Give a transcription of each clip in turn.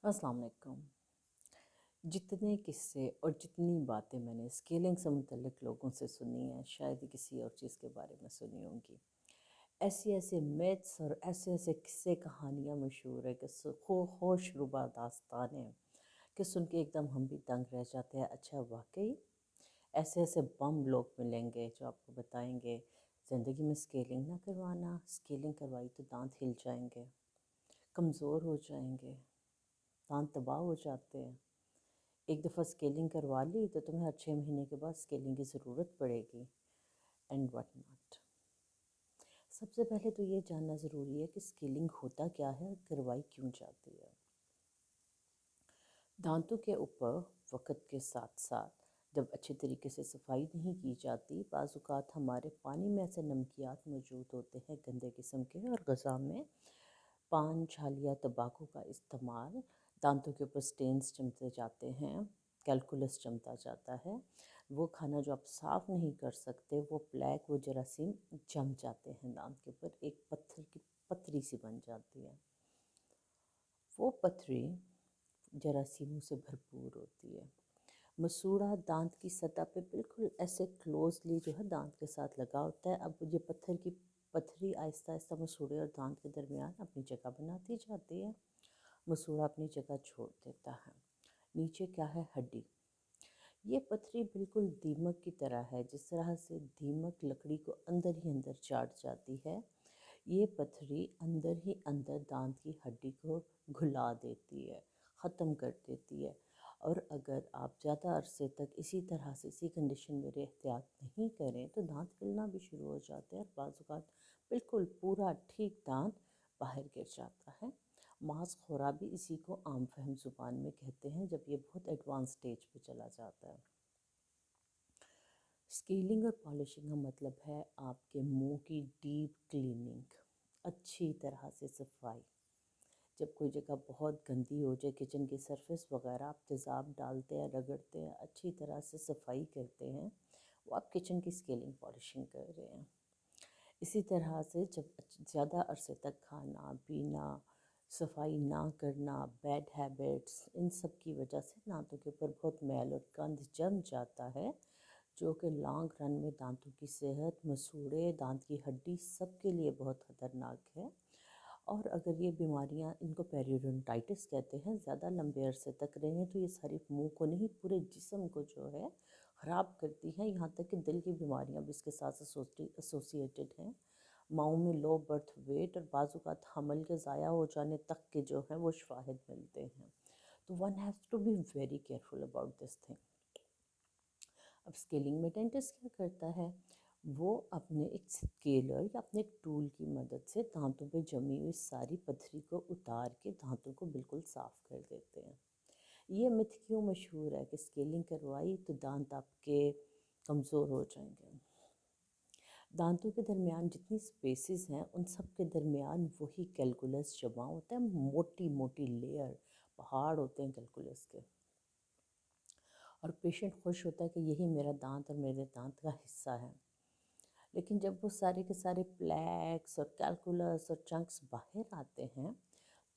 अस्सलाम वालेकुम। जितने किस्से और जितनी बातें मैंने स्केलिंग से मुतल्लिक लोगों से सुनी हैं, शायद ही किसी और चीज़ के बारे में सुनी होंगी। ऐसे ऐसे मिथ्स और ऐसे ऐसे किस्से कहानियाँ मशहूर है कि होशरुबा दास्तानें कि सुन के एकदम हम भी दंग रह जाते हैं। अच्छा, वाकई ऐसे ऐसे बम लोग मिलेंगे जो आपको बताएंगे ज़िंदगी में स्केलिंग ना करवाना, स्केलिंग करवाई तो दांत हिल जाएंगे, कमज़ोर हो जाएंगे, दांत तबाह हो जाते हैं। एक दफ़ा स्केलिंग करवा ली तो तुम्हें हर 6 महीने के बाद स्केलिंग की ज़रूरत पड़ेगी एंड व्हाट नॉट। सबसे पहले तो ये जानना ज़रूरी है कि स्केलिंग होता क्या है, करवाई क्यों जाती है। दांतों के ऊपर वक्त के साथ साथ जब अच्छे तरीके से सफाई नहीं की जाती, बाज़ औक़ात हमारे पानी में ऐसे नमकियात मौजूद होते हैं गंदे किस्म के, और ग़िज़ा में पान, छाल या तंबाकू का इस्तेमाल, दांतों के ऊपर स्टेन्स जमते जाते हैं, कैलकुलस जमता जाता है। वो खाना जो आप साफ़ नहीं कर सकते, वो प्लेक, वो जरासीम जम जाते हैं दांत के ऊपर, एक पत्थर की पतरी सी बन जाती है। वो पथरी जरासीमों से भरपूर होती है। मसूड़ा दांत की सतह पे बिल्कुल ऐसे क्लोजली जो है दांत के साथ लगा होता है। अब ये पत्थर की पथरी आहिस्ता आहिस्ता मसूड़े और दांत के दरमियान अपनी जगह बनाती जाती है। मसूड़ा अपनी जगह छोड़ देता है। नीचे क्या है? हड्डी। ये पथरी बिल्कुल दीमक की तरह है। जिस तरह से दीमक लकड़ी को अंदर ही अंदर चाट जाती है, ये पथरी अंदर ही अंदर दांत की हड्डी को घुला देती है, ख़त्म कर देती है। और अगर आप ज़्यादा अरसे तक इसी तरह से इसी कंडीशन में एहतियात नहीं करें तो दांत हिलना भी शुरू हो जाते हैं और बाज़ औक़ात बिल्कुल पूरा ठीक दांत बाहर गिर जाता है। मांस खुराबी इसी को आम फहम ज़ुबान में कहते हैं, जब ये बहुत एडवांस स्टेज पे चला जाता है। स्केलिंग और पॉलिशिंग का मतलब है आपके मुंह की डीप क्लीनिंग, अच्छी तरह से सफाई। जब कोई जगह बहुत गंदी हो जाए, किचन की सरफेस वगैरह, आप तेज़ाब डालते हैं, रगड़ते हैं, अच्छी तरह से सफाई करते हैं, वो आप किचन की स्केलिंग पॉलिशिंग कर रहे हैं। इसी तरह से जब ज़्यादा अरसे तक खाना पीना, सफाई ना करना, बैड हैबिट्स, इन सब की वजह से दांतों के ऊपर बहुत मैल और गंद जम जाता है, जो कि लॉन्ग रन में दांतों की सेहत, मसूड़े, दांत की हड्डी सब के लिए बहुत ख़तरनाक है। और अगर ये बीमारियां, इनको पेरियोडोंटाइटिस कहते हैं, ज़्यादा लंबे अरसे तक रहें तो ये सिर्फ मुंह को नहीं पूरे जिस्म को जो है ख़राब करती हैं। यहाँ तक कि दिल की बीमारियां भी इसके साथ एसोसिएटेड हैं। माओं में लो बर्थ वेट और बाज़ औक़ात हमल के ज़ाया हो जाने तक के जो हैं वो शवाहिद मिलते हैं। तो one has to be very careful about this thing. अब स्केलिंग में डेंटिस्ट क्या करता है? वो अपने एक स्केलर या अपने एक टूल की मदद से दांतों पे जमी हुई सारी पथरी को उतार के दांतों को बिल्कुल साफ़ कर देते हैं। ये मिथ क्यों मशहूर है कि स्केलिंग करवाई तो दांत आपके कमज़ोर हो जाएंगे? दांतों के दरमियान जितनी स्पेसेस हैं उन सब के दरमियान वही कैलकुलस जमा होता है, मोटी मोटी लेयर, पहाड़ होते हैं कैलकुलस के। और पेशेंट खुश होता है कि यही मेरा दांत और मेरे दांत का हिस्सा है। लेकिन जब वो सारे के सारे प्लैक्स और कैलकुलस और चंक्स बाहर आते हैं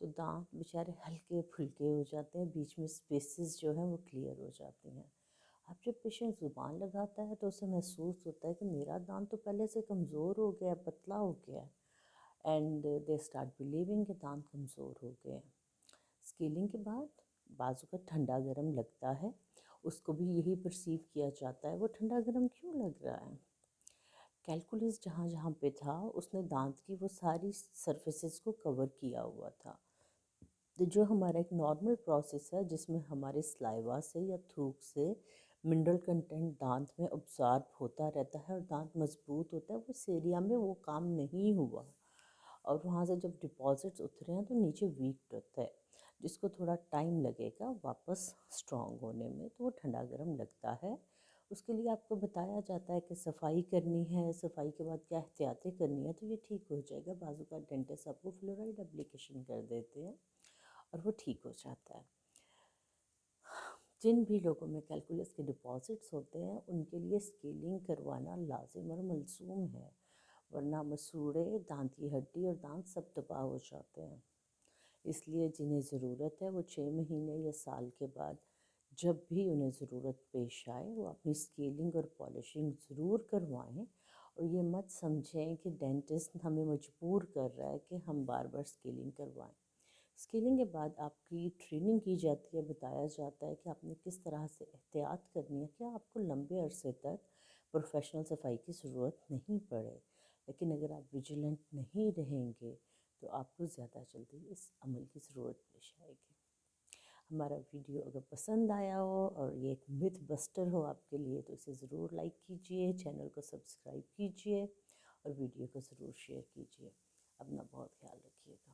तो दांत बेचारे हल्के फुल्के हो जाते हैं, बीच में स्पेसेस जो हैं वो क्लियर हो जाती हैं। अब जब पेशेंट ज़ुबान लगाता है तो उसे महसूस होता है कि मेरा दांत तो पहले से कमज़ोर हो गया, पतला हो गया, एंड दे स्टार्ट बिलीविंग कि दांत कमज़ोर हो गए। स्केलिंग के बाद बाजू का ठंडा गर्म लगता है, उसको भी यही परसीव किया जाता है वो ठंडा गर्म क्यों लग रहा है। कैलकुलस जहाँ जहाँ पे था उसने दांत की वो सारी सरफेसेस को कवर किया हुआ था। तो जो हमारा एक नॉर्मल प्रोसेस है जिसमें हमारे स्लाइवा से या थूक से मिनरल कंटेंट दांत में ऑब्जॉर्ब होता रहता है और दांत मजबूत होता है, वो इस एरिया में वो काम नहीं हुआ और वहाँ से जब डिपॉजिट्स उतरे हैं तो नीचे वीक होता है, जिसको थोड़ा टाइम लगेगा वापस स्ट्रॉन्ग होने में, तो वो ठंडा गर्म लगता है। उसके लिए आपको बताया जाता है कि सफाई करनी है, सफाई के बाद क्या एहतियातें करनी है तो ये ठीक हो जाएगा। बाजू का डेंटिस्ट आपको फ्लोराइड एप्लीकेशन कर देते हैं और वो ठीक हो जाता है। जिन भी लोगों में कैलकुलस के डिपॉजिट्स होते हैं उनके लिए स्केलिंग करवाना लाजिम और मलज़ूम है, वरना मसूड़े, दांत की हड्डी और दांत सब तबाह हो जाते हैं। اس لیے جنہیں ضرورت ہے وہ 6 مہینے یا سال کے بعد جب بھی انہیں ضرورت پیش آئے وہ اپنی اسکیلنگ اور پالشنگ ضرور کروائیں، اور یہ مت سمجھیں کہ ڈینٹسٹ ہمیں مجبور کر رہا ہے کہ ہم بار بار اسکیلنگ کروائیں۔ اسکیلنگ کے بعد آپ کی ٹریننگ کی جاتی ہے، بتایا جاتا ہے کہ آپ نے کس طرح سے احتیاط کرنی ہے کہ آپ کو لمبے عرصے تک پروفیشنل صفائی کی ضرورت نہیں پڑے، لیکن اگر آپ ویجیلنٹ نہیں رہیں گے تو آپ کو زیادہ جلدی اس عمل کی ضرورت پیش آئے گی۔ ہمارا ویڈیو اگر پسند آیا ہو اور یہ ایک متھ بسٹر ہو آپ کے لیے تو اسے ضرور لائک کیجئے، چینل کو سبسکرائب کیجئے اور ویڈیو کو ضرور شیئر کیجئے۔ اپنا بہت خیال رکھیے گا۔